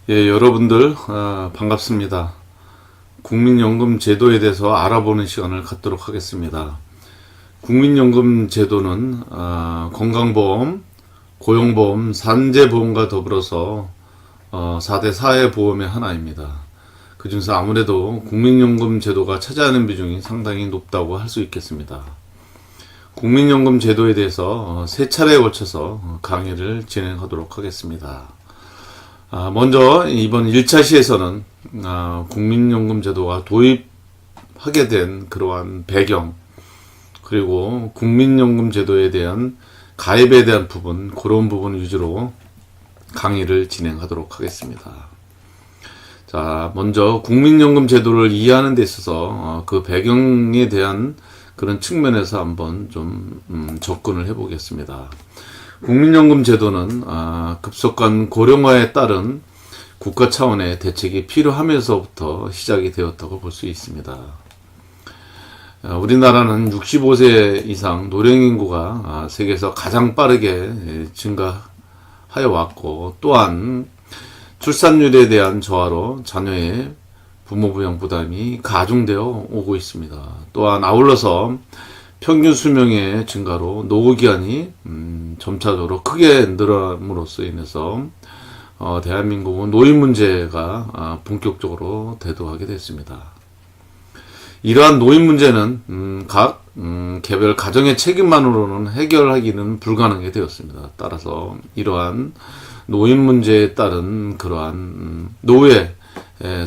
예, 여러분들 반갑습니다. 국민연금 제도에 대해서 알아보는 시간을 갖도록 하겠습니다. 국민연금 제도는 건강보험, 고용보험, 산재보험과 더불어서 4대 사회보험의 하나입니다. 그 중에서 아무래도 국민연금 제도가 차지하는 비중이 상당히 높다고 할 수 있겠습니다. 국민연금 제도에 대해서 세 차례에 걸쳐서 강의를 진행하도록 하겠습니다. 먼저 이번 1차 시에서는 국민연금 제도가 도입하게 된 그러한 배경, 그리고 국민연금 제도에 대한 가입에 대한 부분, 그런 부분 위주로 강의를 진행하도록 하겠습니다. 자, 먼저 국민연금 제도를 이해하는 데 있어서 그 배경에 대한 그런 측면에서 한번 좀 접근을 해보겠습니다. 국민연금 제도는 급속한 고령화에 따른 국가 차원의 대책이 필요하면서부터 시작이 되었다고 볼 수 있습니다. 우리나라는 65세 이상 노령인구가 세계에서 가장 빠르게 증가하여 왔고, 또한 출산율에 대한 저하로 자녀의 부모 부양 부담이 가중되어 오고 있습니다. 또한 아울러서 평균 수명의 증가로 노후기한이 점차적으로 크게 늘어남으로써 인해서 대한민국은 노인 문제가 본격적으로 대두하게 됐습니다. 이러한 노인 문제는 각 개별 가정의 책임만으로는 해결하기는 불가능하게 되었습니다. 따라서 이러한 노인 문제에 따른 그러한 노후의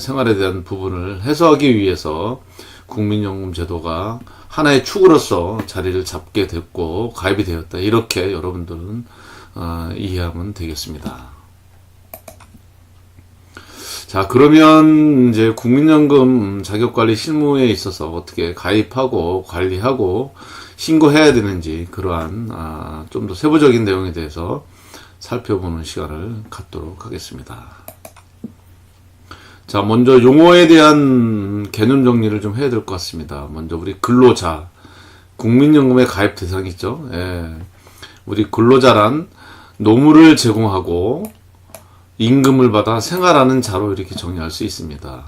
생활에 대한 부분을 해소하기 위해서 국민연금 제도가 하나의 축으로서 자리를 잡게 됐고 가입이 되었다. 이렇게 여러분들은 이해하면 되겠습니다. 자, 그러면 이제 국민연금 자격관리 실무에 있어서 어떻게 가입하고 관리하고 신고해야 되는지 그러한 좀 더 세부적인 내용에 대해서 살펴보는 시간을 갖도록 하겠습니다. 자, 먼저 용어에 대한 개념 정리를 좀 해야 될 것 같습니다. 먼저 우리 근로자, 국민연금의 가입 대상이죠. 우리 근로자란 노무를 제공하고 임금을 받아 생활하는 자로 이렇게 정의할 수 있습니다.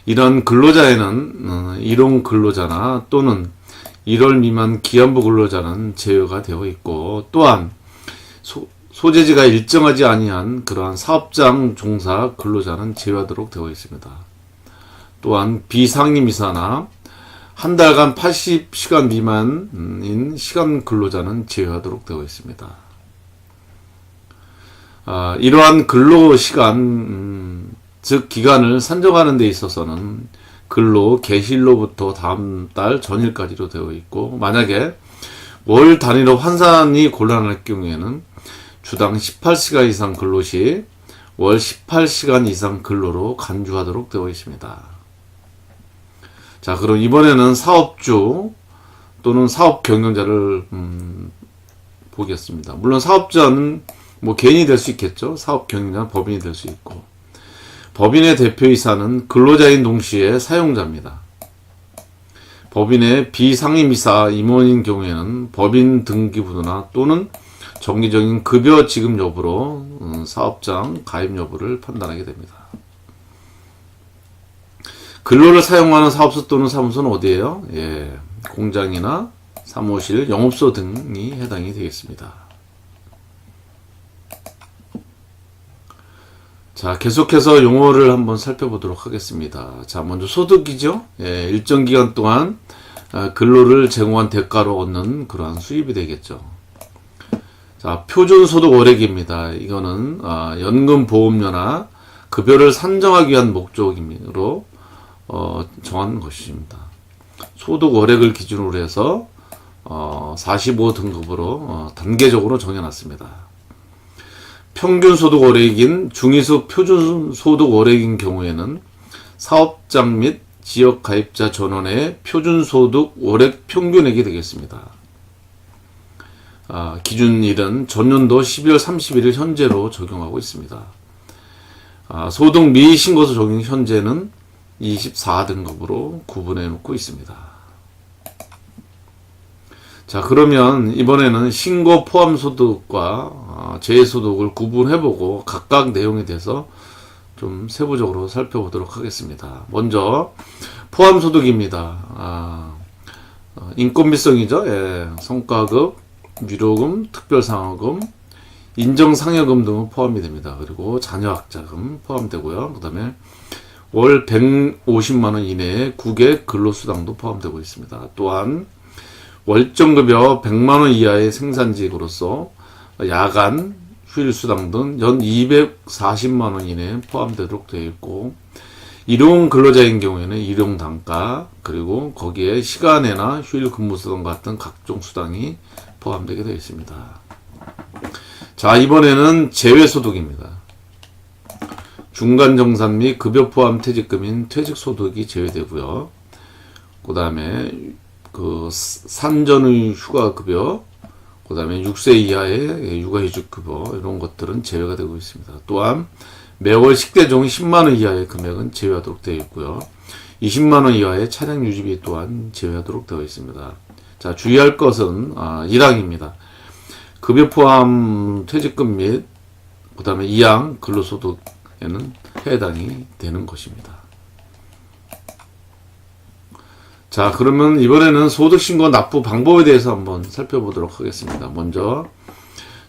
이런 근로자에는 일용 근로자나 또는 1월 미만 기한부 근로자는 제외가 되어 있고, 또한 소재지가 일정하지 아니한 그러한 사업장 종사 근로자는 제외하도록 되어 있습니다. 또한 비상임이사나 한 달간 80시간 미만인 시간 근로자는 제외하도록 되어 있습니다. 이러한 근로시간, 즉 기간을 산정하는 데 있어서는 근로 개시일로부터 다음 달 전일까지로 되어 있고, 만약에 월 단위로 환산이 곤란할 경우에는 주당 18시간 이상 근로 시 월 18시간 이상 근로로 간주하도록 되어 있습니다. 자, 그럼 이번에는 사업주 또는 사업 경영자를 보겠습니다. 물론 사업자는 개인이 될 수 있겠죠. 사업 경영자는 법인이 될 수 있고, 법인의 대표이사는 근로자인 동시에 사용자입니다. 법인의 비상임이사 임원인 경우에는 법인 등기부도나 또는 정기적인 급여 지급 여부로 사업장 가입 여부를 판단하게 됩니다. 근로를 사용하는 사업소 또는 사무소는 어디예요? 공장이나 사무실, 영업소 등이 해당이 되겠습니다. 자, 계속해서 용어를 한번 살펴보도록 하겠습니다. 자, 먼저 소득이죠. 일정 기간 동안 근로를 제공한 대가로 얻는 그러한 수입이 되겠죠. 자, 표준소득 월액입니다. 이거는 연금보험료나 급여를 산정하기 위한 목적으로 정한 것입니다. 소득 월액을 기준으로 해서 45등급으로 단계적으로 정해놨습니다. 평균소득 월액인 중위소 표준소득 월액인 경우에는 사업장 및 지역 가입자 전원의 표준소득 월액 평균액이 되겠습니다. 기준일은 전년도 12월 31일 현재로 적용하고 있습니다. 소득 미신고서 적용 현재는 24등급으로 구분해 놓고 있습니다. 자, 그러면 이번에는 신고 포함 소득과 재소득을 구분해보고 각각 내용에 대해서 좀 세부적으로 살펴보도록 하겠습니다. 먼저 포함소득입니다. 인건비성이죠. 예, 성과급, 유료금, 특별상여금, 인정상여금 등은 포함이 됩니다. 그리고 자녀학자금 포함되고요. 그 다음에 월 150만원 이내의 국외 근로수당도 포함되고 있습니다. 또한 월정급여 100만원 이하의 생산직으로서 야간, 휴일수당 등 연 240만원 이내에 포함되도록 되어 있고, 일용 근로자인 경우에는 일용단가, 그리고 거기에 시간외나 휴일 근무수당 같은 각종 수당이 포함되게 되어 있습니다. 자, 이번에는 제외소득입니다. 중간정산 및 급여 포함 퇴직금인 퇴직소득이 제외되고요. 그 다음에 산전의 휴가급여, 그 다음에 6세 이하의 육아휴직급여, 이런 것들은 제외가 되고 있습니다. 또한 매월 식대종 10만원 이하의 금액은 제외하도록 되어 있고요. 20만원 이하의 차량 유지비 또한 제외하도록 되어 있습니다. 자, 주의할 것은 1항입니다. 급여 포함 퇴직금 및 그 다음에 2항 근로소득에는 해당이 되는 것입니다. 자, 그러면 이번에는 소득신고 납부 방법에 대해서 한번 살펴보도록 하겠습니다. 먼저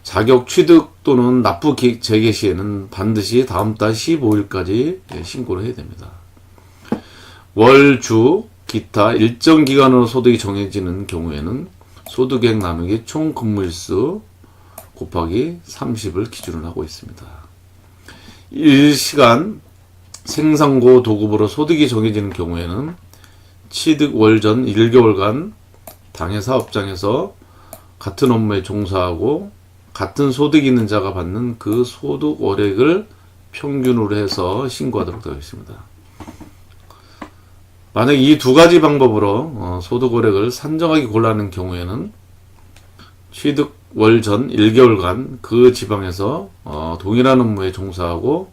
자격 취득 또는 납부 재개 시에는 반드시 다음 달 15일까지 신고를 해야 됩니다. 월, 주, 기타 일정 기간으로 소득이 정해지는 경우에는 소득액 나누기 총 근무일수 곱하기 30을 기준으로 하고 있습니다. 일시간 생산고 도급으로 소득이 정해지는 경우에는 취득 월 전 1개월간 당해 사업장에서 같은 업무에 종사하고 같은 소득이 있는 자가 받는 그 소득 월액을 평균으로 해서 신고하도록 되어 있습니다. 만약 이 두 가지 방법으로 소득 월액을 산정하기 곤란한 경우에는 취득 월 전 1개월간 그 지방에서 동일한 업무에 종사하고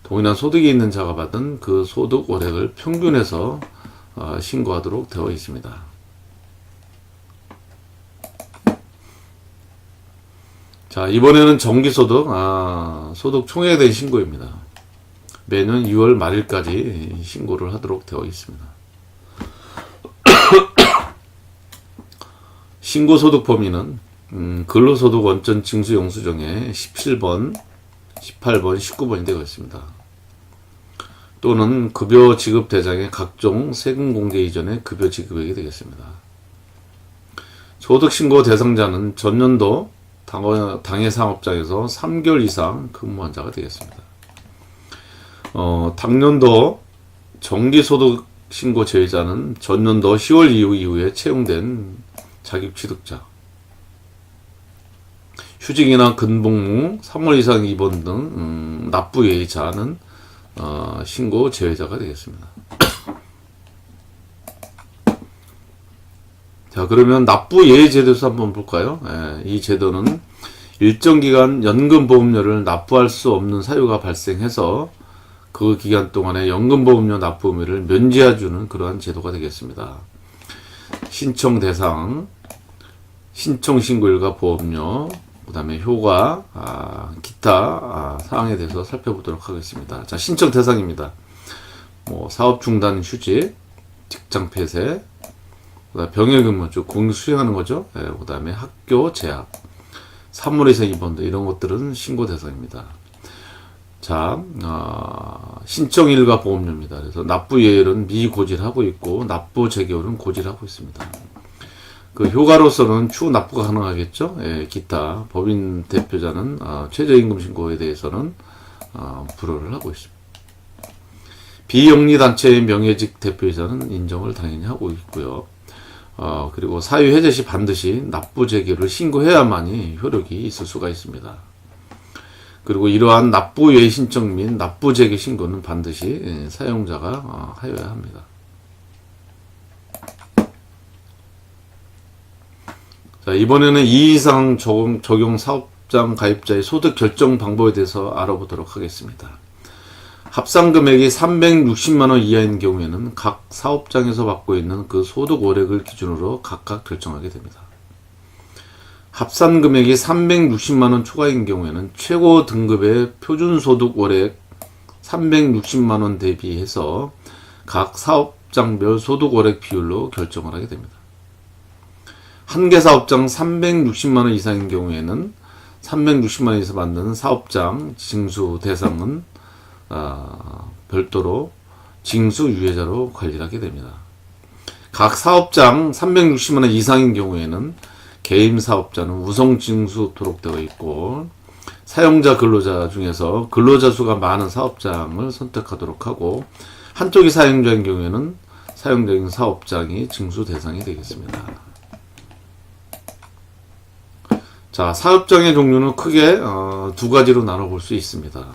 동일한 소득이 있는 자가 받은 그 소득 월액을 평균해서 신고하도록 되어 있습니다. 자, 이번에는 정기소득, 소득 총액에 대한 신고입니다. 매년 2월 말일까지 신고를 하도록 되어 있습니다. 신고소득 범위는 근로소득 원천 징수 영수증에 17번, 18번, 19번이 되어 있습니다. 또는 급여 지급 대상의 각종 세금 공개 이전의 급여 지급액이 되겠습니다. 소득신고 대상자는 전년도 당해 사업장에서 3개월 이상 근무한 자가 되겠습니다. 당년도 정기소득 신고 제외자는 전년도 10월 이후에 채용된 자격취득자, 휴직이나 근복무 3월 이상 입원 등 납부 예의자는 신고 제외자가 되겠습니다. 자, 그러면 납부 예외 제도에서 한번 볼까요? 이 제도는 일정 기간 연금보험료를 납부할 수 없는 사유가 발생해서 그 기간 동안에 연금보험료 납부 의무를 면제해주는 그러한 제도가 되겠습니다. 신청 대상, 신청 신고일과 보험료, 그 다음에 효과, 기타 사항에 대해서 살펴보도록 하겠습니다. 자, 신청 대상입니다. 사업 중단 휴직, 직장 폐쇄, 그다음에 병역 근무, 즉 공익 수행하는 거죠. 그 다음에 학교 재학, 3월 이상 입원도 이런 것들은 신고 대상입니다. 자, 신청일과 보험료입니다. 그래서 납부 예율은 미고질하고 있고 납부 재개월은 고질하고 있습니다. 그 효과로서는 추후 납부가 가능하겠죠. 기타 법인 대표자는 최저임금 신고에 대해서는 불허를 하고 있습니다. 비영리단체의 명예직 대표이사는 인정을 당연히 하고 있고요. 그리고 사유 해제 시 반드시 납부 재개를 신고해야만이 효력이 있을 수가 있습니다. 그리고 이러한 납부 예외 신청 및 납부 재개 신고는 반드시 사용자가 하여야 합니다. 자, 이번에는 이 이상 적용 사업장 가입자의 소득 결정 방법에 대해서 알아보도록 하겠습니다. 합산 금액이 360만원 이하인 경우에는 각 사업장에서 받고 있는 그 소득 월액을 기준으로 각각 결정하게 됩니다. 합산 금액이 360만원 초과인 경우에는 최고 등급의 표준소득 월액 360만 원 대비해서 각 사업장별 소득월액 비율로 결정을 하게 됩니다. 한 개 사업장 360만 원 이상인 경우에는 360만 원에서 만드는 사업장 징수 대상은 별도로 징수 유예자로 관리를 하게 됩니다. 각 사업장 360만 원 이상인 경우에는 개인 사업자는 우선 징수토록 되어 있고, 사용자 근로자 중에서 근로자 수가 많은 사업장을 선택하도록 하고, 한쪽이 사용자인 경우에는 사용자인 사업장이 징수 대상이 되겠습니다. 자, 사업장의 종류는 크게 두 가지로 나눠볼 수 있습니다.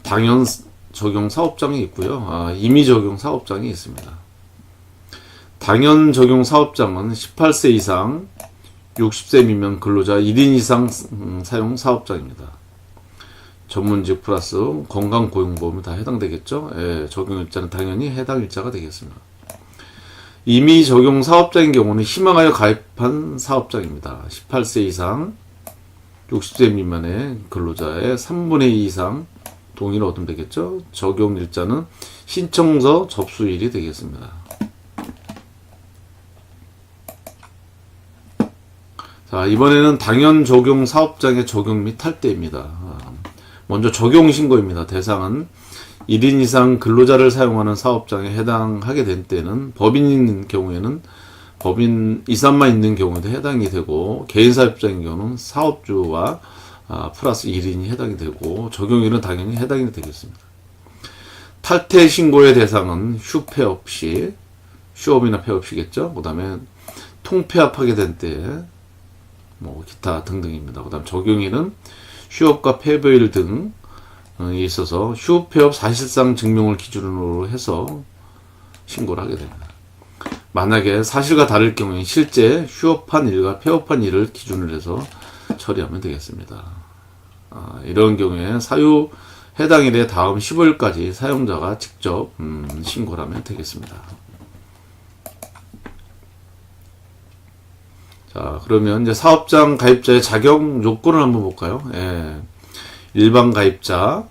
당연 적용 사업장이 있고요. 임의 적용 사업장이 있습니다. 당연 적용 사업장은 18세 이상 60세 미만 근로자 1인 이상 사용 사업장입니다. 전문직 플러스 건강고용보험이 다 해당되겠죠. 예, 적용일자는 당연히 해당 일자가 되겠습니다. 임의 적용 사업장인 경우는 희망하여 가입한 사업장입니다. 18세 이상 60세 미만의 근로자의 3분의 2 이상 동의를 얻으면 되겠죠. 적용일자는 신청서 접수일이 되겠습니다. 자, 이번에는 당연 적용 사업장의 적용 및 탈대입니다. 먼저 적용 신고입니다. 대상은 1인 이상 근로자를 사용하는 사업장에 해당하게 된 때는 법인인 경우에는 법인 이사만 있는 경우에도 해당이 되고, 개인 사업장인 경우는 사업주와 플러스 1인이 해당이 되고, 적용일은 당연히 해당이 되겠습니다. 탈퇴 신고의 대상은 휴폐업 시, 휴업이나 폐업 시겠죠. 그 다음에 통폐합하게 된 때, 기타 등등입니다. 그 다음 적용일은 휴업과 폐업일 등이 있어서 휴폐업 사실상 증명을 기준으로 해서 신고를 하게 됩니다. 만약에 사실과 다를 경우에 실제 휴업한 일과 폐업한 일을 기준으로 해서 처리하면 되겠습니다. 이런 경우에 사유 해당 일의 다음 15일까지 사용자가 직접 신고를 하면 되겠습니다. 자, 그러면 이제 사업장 가입자의 자격 요건을 한번 볼까요? 예. 일반 가입자,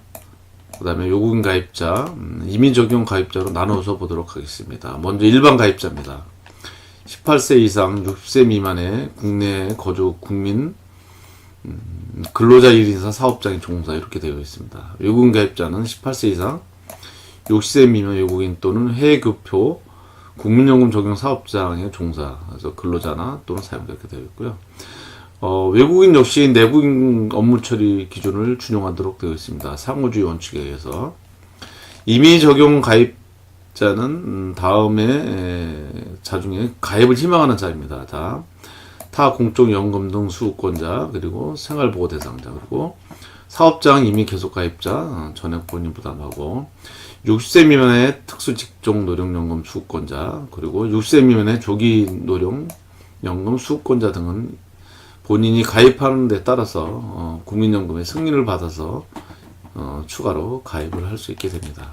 그 다음에 외국인 가입자, 임의 적용 가입자로 나눠서 보도록 하겠습니다. 먼저 일반 가입자입니다. 18세 이상 60세 미만의 국내 거주 국민, 근로자 1인 이상 사업장의 종사 이렇게 되어 있습니다. 외국인 가입자는 18세 이상 60세 미만 외국인 또는 해외 교표, 국민연금 적용 사업장의 종사, 그래서 근로자나 또는 사용자 이렇게 되어 있고요. 외국인 역시 내국인 업무 처리 기준을 준용하도록 되어 있습니다. 상호주의 원칙에 의해서. 임의 적용 가입자는 다음에 자중에 가입을 희망하는 자입니다. 타 공적연금 등 수급권자, 그리고 생활보호 대상자, 그리고 사업장 임의 계속 가입자, 전액 본인 부담하고, 60세 미만의 특수직종 노령연금 수급권자, 그리고 60세 미만의 조기 노령연금 수급권자 등은 본인이 가입하는 데 따라서 국민연금의 승인을 받아서 추가로 가입을 할 수 있게 됩니다.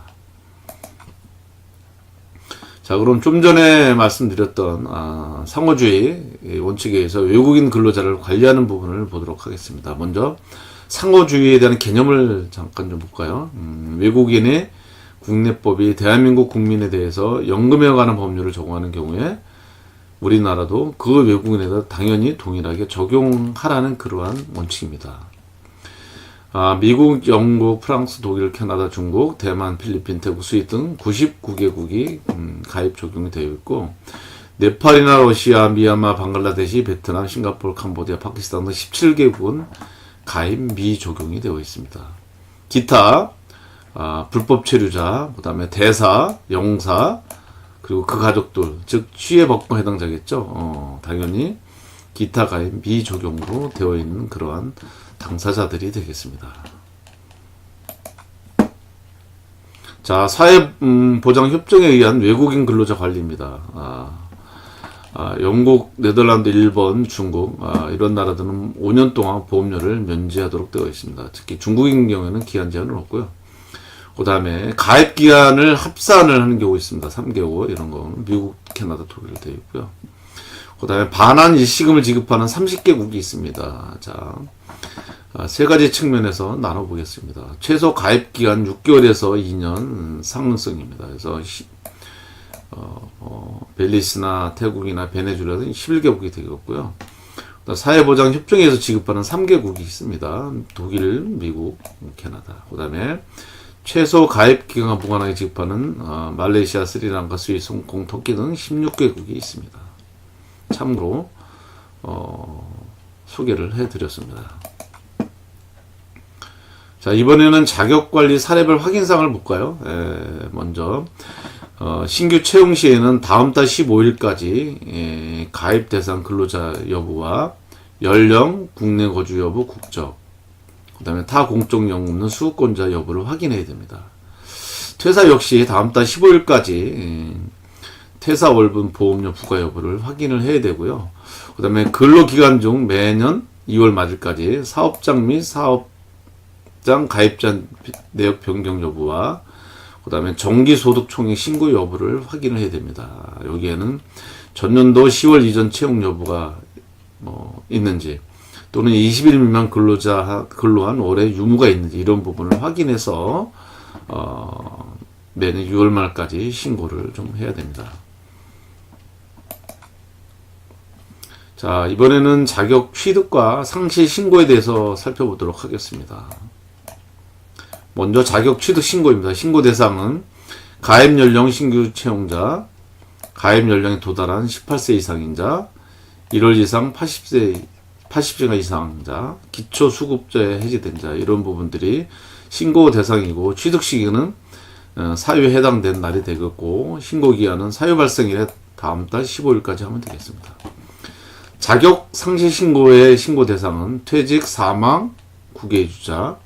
자, 그럼 좀 전에 말씀드렸던 상호주의 원칙에 의해서 외국인 근로자를 관리하는 부분을 보도록 하겠습니다. 먼저 상호주의에 대한 개념을 잠깐 좀 볼까요? 외국인의 국내법이 대한민국 국민에 대해서 연금에 관한 법률을 적용하는 경우에 우리나라도 그 외국인에다 당연히 동일하게 적용하라는 그러한 원칙입니다. 미국, 영국, 프랑스, 독일, 캐나다, 중국, 대만, 필리핀, 태국, 스위스 등 99개국이 가입 적용이 되어 있고, 네팔이나 러시아, 미얀마, 방글라데시, 베트남, 싱가포르, 캄보디아, 파키스탄 등 17개국은 가입 미적용이 되어 있습니다. 기타 불법 체류자, 그 다음에 대사, 영사, 그리고 그 가족들, 즉 취해법권 해당자겠죠. 당연히 기타 가입 미적용으로 되어 있는 그러한 당사자들이 되겠습니다. 자, 사회보장협정에 의한 외국인 근로자 관리입니다. 영국, 네덜란드, 일본, 중국 이런 나라들은 5년 동안 보험료를 면제하도록 되어 있습니다. 특히 중국인 경우에는 기한 제한은 없고요. 그 다음에 가입 기간을 합산을 하는 경우 있습니다. 3개월 이런 거는 미국, 캐나다, 독일 되어 있고요. 그 다음에 반환 일시금을 지급하는 30개국이 있습니다. 자, 세 가지 측면에서 나눠보겠습니다. 최소 가입 기간 6개월에서 2년 상승입니다. 그래서 벨리스나 태국이나 베네수엘라 등 11개국이 되겠고요. 사회보장 협정에서 지급하는 3개국이 있습니다. 독일, 미국, 캐나다. 그 다음에 최소 가입 기간과 무관하게 지급하는 말레이시아, 스리랑카, 스위스, 홍콩, 터키 등 16개국이 있습니다. 참고로 소개를 해드렸습니다. 자, 이번에는 자격관리 사례별 확인사항을 볼까요? 먼저 신규 채용 시에는 다음 달 15일까지 가입 대상 근로자 여부와 연령, 국내 거주 여부, 국적, 그 다음에 타 공적연금은 수급권자 여부를 확인해야 됩니다. 퇴사 역시 다음 달 15일까지 퇴사 월분 보험료 부과 여부를 확인을 해야 되고요. 그 다음에 근로기간 중 매년 2월 말일까지 사업장 및 사업장 가입자 내역 변경 여부와 그 다음에 정기소득 총액 신고 여부를 확인을 해야 됩니다. 여기에는 전년도 10월 이전 채용 여부가 있는지 또는 20일 미만 근로한 올해 유무가 있는지 이런 부분을 확인해서 매년 6월 말까지 신고를 좀 해야 됩니다. 자, 이번에는 자격 취득과 상시 신고에 대해서 살펴보도록 하겠습니다. 먼저 자격 취득 신고입니다. 신고 대상은 가입 연령 신규 채용자, 가입 연령에 도달한 18세 이상인 자, 1월 이상 80시간 이상자, 기초 수급자에 해지된 자 이런 부분들이 신고 대상이고 취득 시기는 사유에 해당된 날이 되겠고 신고 기한은 사유 발생일에 다음 달 15일까지 하면 되겠습니다. 자격 상시 신고의 신고 대상은 퇴직, 사망, 국외주자,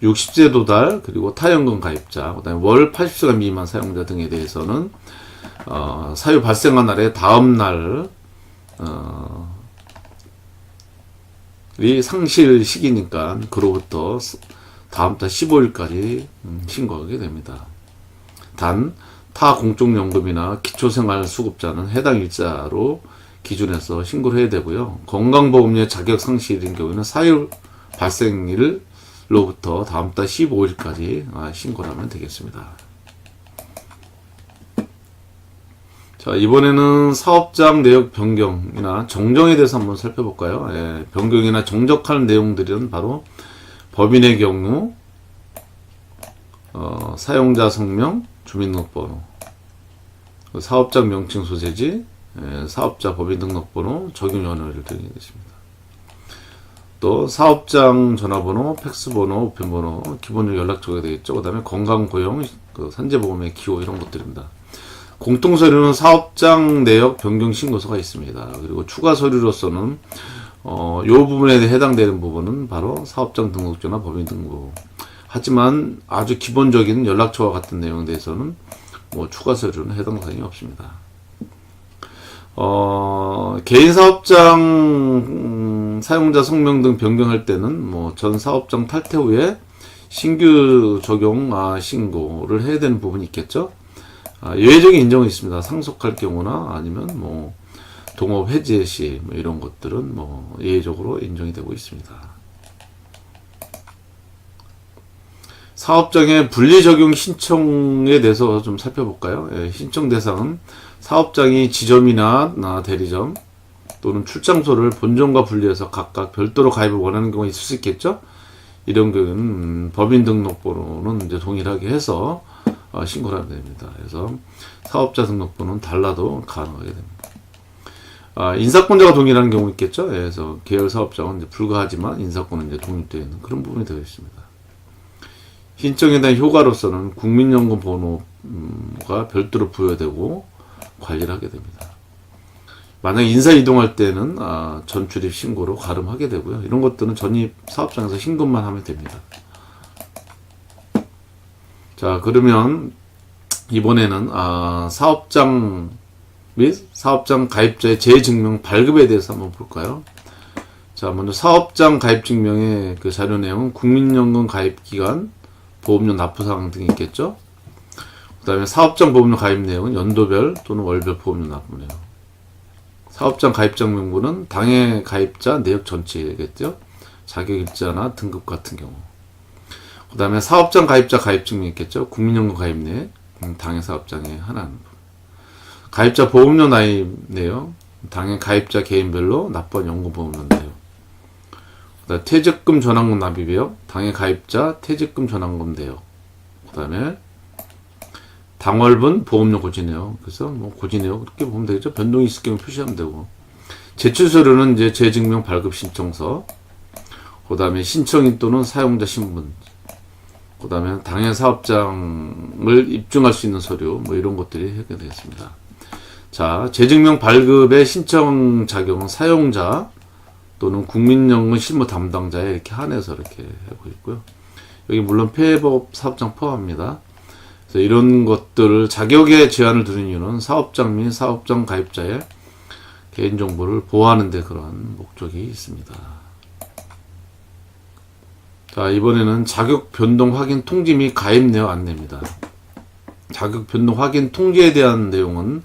60세 도달, 그리고 타연금 가입자, 그 다음에 월 80시간 미만 사용자 등에 대해서는 사유 발생한 날의 다음 날 이 상실 시기니까 그로부터 다음 달 15일까지 신고하게 됩니다. 단 타 공적연금이나 기초생활수급자는 해당 일자로 기준에서 신고를 해야 되고요. 건강보험료 자격 상실인 경우에는 사유 발생일로부터 다음 달 15일까지 신고를 하면 되겠습니다. 자, 이번에는 사업장 내역 변경이나 정정에 대해서 한번 살펴볼까요? 변경이나 정적할 내용들은 바로 법인의 경우, 사용자 성명, 주민등록번호, 사업장 명칭 소재지, 사업자 법인등록번호, 적용연월 등이 있습니다. 또 사업장 전화번호, 팩스번호, 우편번호, 기본적 연락처가 되겠죠. 그 다음에 건강고용, 산재보험의 기호 이런 것들입니다. 공통서류는 사업장 내역 변경 신고서가 있습니다. 그리고 추가 서류로서는 이 부분에 해당되는 부분은 바로 사업장 등록증이나 법인 등록. 하지만 아주 기본적인 연락처와 같은 내용에 대해서는 추가 서류는 해당 사항이 없습니다. 개인 사업장 사용자 성명 등 변경할 때는 전 사업장 탈퇴 후에 신규 적용 신고를 해야 되는 부분이 있겠죠. 예외적인 인정이 있습니다. 상속할 경우나 아니면 동업 해제 시 이런 것들은 예외적으로 인정이 되고 있습니다. 사업장의 분리 적용 신청에 대해서 좀 살펴볼까요? 신청 대상은 사업장이 지점이나 대리점 또는 출장소를 본점과 분리해서 각각 별도로 가입을 원하는 경우가 있을 수 있겠죠? 이런 경우는 법인 등록번호는 이제 동일하게 해서 신고를 하면 됩니다. 그래서 사업자 등록번호는 달라도 가능하게 됩니다. 인사권자가 동일한 경우 있겠죠? 그래서 계열 사업장은 이제 불가하지만 인사권은 이제 독립되어 있는 그런 부분이 되어 있습니다. 신청에 대한 효과로서는 국민연금 번호가 별도로 부여되고 관리를 하게 됩니다. 만약 인사 이동할 때는 전출입 신고로 가름하게 되고요. 이런 것들은 전입 사업장에서 신고만 하면 됩니다. 자, 그러면 이번에는 사업장 및 사업장 가입자의 재증명 발급에 대해서 한번 볼까요? 자, 먼저 사업장 가입 증명의 그 자료 내용은 국민연금 가입 기간, 보험료 납부 사항 등이 있겠죠. 그 다음에 사업장 보험료 가입 내용은 연도별 또는 월별 보험료 납부 내용. 사업장 가입장 명부는 당해 가입자 내역 전체겠죠. 자격일자나 등급 같은 경우. 그 다음에 사업장 가입자 가입증명이 있겠죠. 국민연금 가입 내 당해 사업장의 하나는. 가입자 보험료 나입 내역, 당해 가입자 개인별로 납부한 연금보험료 내역. 그다음에 퇴직금 전환금 납입 내역, 당해 가입자 퇴직금 전환금 내역. 그 다음에 당월분 보험료 고지 내역. 그래서 뭐 고지 내역 그렇게 보면 되겠죠. 변동이 있을 경우 표시하면 되고. 제출 서류는 이제 재증명 발급 신청서. 그 다음에 신청인 또는 사용자 신분. 그 다음에 당해 사업장을 입증할 수 있는 서류, 뭐 이런 것들이 해결되겠습니다. 자, 재증명 발급의 신청 자격은 사용자 또는 국민연금 실무 담당자에 이렇게 한해서 이렇게 하고 있고요. 여기 물론 폐업 사업장 포함합니다. 그래서 이런 것들을 자격에 제한을 두는 이유는 사업장 및 사업장 가입자의 개인정보를 보호하는 데 그러한 목적이 있습니다. 자, 이번에는 자격 변동 확인 통지 및 가입 내역 안내입니다. 자격 변동 확인 통지에 대한 내용은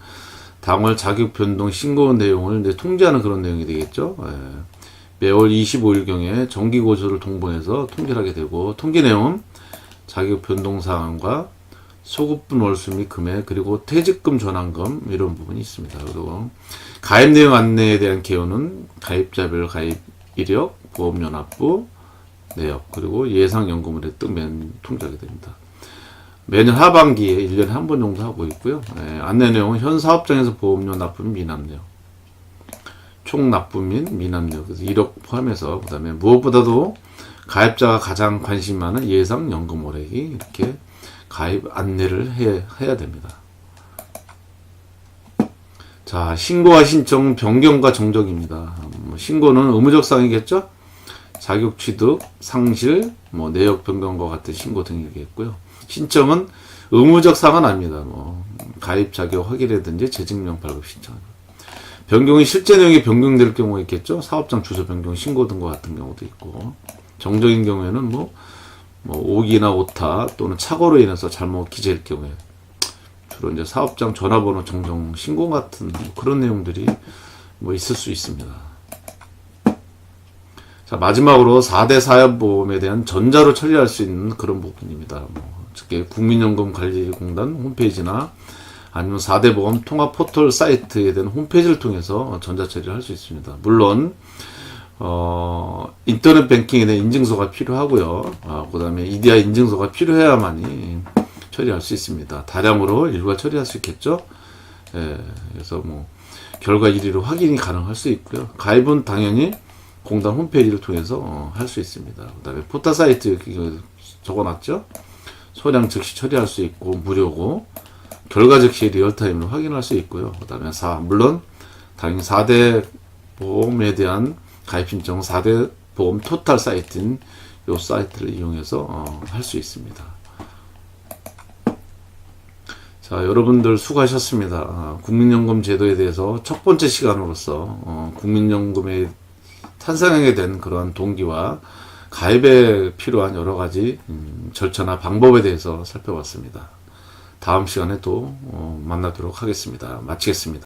당월 자격 변동 신고 내용을 이제 통지하는 그런 내용이 되겠죠. 예. 매월 25일경에 정기고소를 동봉해서 통지를 하게 되고, 통지 내용은 자격 변동 사항과 소급분 월수 및 금액, 그리고 퇴직금 전환금 이런 부분이 있습니다. 그리고 가입 내용 안내에 대한 개요는 가입자별 가입 이력, 보험료 납부 내역, 그리고 예상 연금을 뜨면 통지하게 됩니다. 매년 하반기에 1년에 한 번 정도 하고 있고요. 안내 내용은 현 사업장에서 보험료 납부 및 미납 내역, 총 납부 및 미납 내역, 그래서 1억 포함해서, 그 다음에 무엇보다도 가입자가 가장 관심 많은 예상 연금월액이 이렇게 가입 안내를 해야 됩니다. 자, 신고와 신청 변경과 정적입니다. 신고는 의무적 사항이겠죠? 자격 취득, 상실, 뭐 내역 변경과 같은 신고 등이겠고요. 신청은 의무적 사항은 아닙니다. 뭐 가입 자격 확인이라든지 재증명 발급 신청. 변경이 실제 내용이 변경될 경우가 있겠죠. 사업장 주소 변경 신고 등과 같은 경우도 있고. 정적인 경우에는 뭐 오기나 오타 또는 착오로 인해서 잘못 기재할 경우에 주로 이제 사업장 전화번호 정정 신고 같은 그런 내용들이 뭐 있을 수 있습니다. 자, 마지막으로 4대 사업보험에 대한 전자로 처리할 수 있는 그런 부분입니다. 즉 국민연금관리공단 홈페이지나 아니면 4대 보험 통합 포털 사이트에 대한 홈페이지를 통해서 전자 처리를 할 수 있습니다. 물론 인터넷 뱅킹에 대한 인증서가 필요하고요. 그 다음에 EDI 인증서가 필요해야만이 처리할 수 있습니다. 다량으로 일괄 처리할 수 있겠죠. 그래서 뭐 결과 1위로 확인이 가능할 수 있고요. 가입은 당연히 공단 홈페이지를 통해서 할 수 있습니다. 그 다음에 포털 사이트 적어놨죠. 소량 즉시 처리할 수 있고 무료고, 결과 즉시 리얼타임으로 확인할 수 있고요. 그 다음에 물론 당연히 4대 보험에 대한 가입 신청 4대 보험 토탈 사이트인 이 사이트를 이용해서 할 수 있습니다. 자, 여러분들 수고하셨습니다. 국민연금 제도에 대해서 첫 번째 시간으로서 국민연금에 탄생하게 된 그러한 동기와 가입에 필요한 여러 가지 절차나 방법에 대해서 살펴봤습니다. 다음 시간에 또 만나도록 하겠습니다. 마치겠습니다.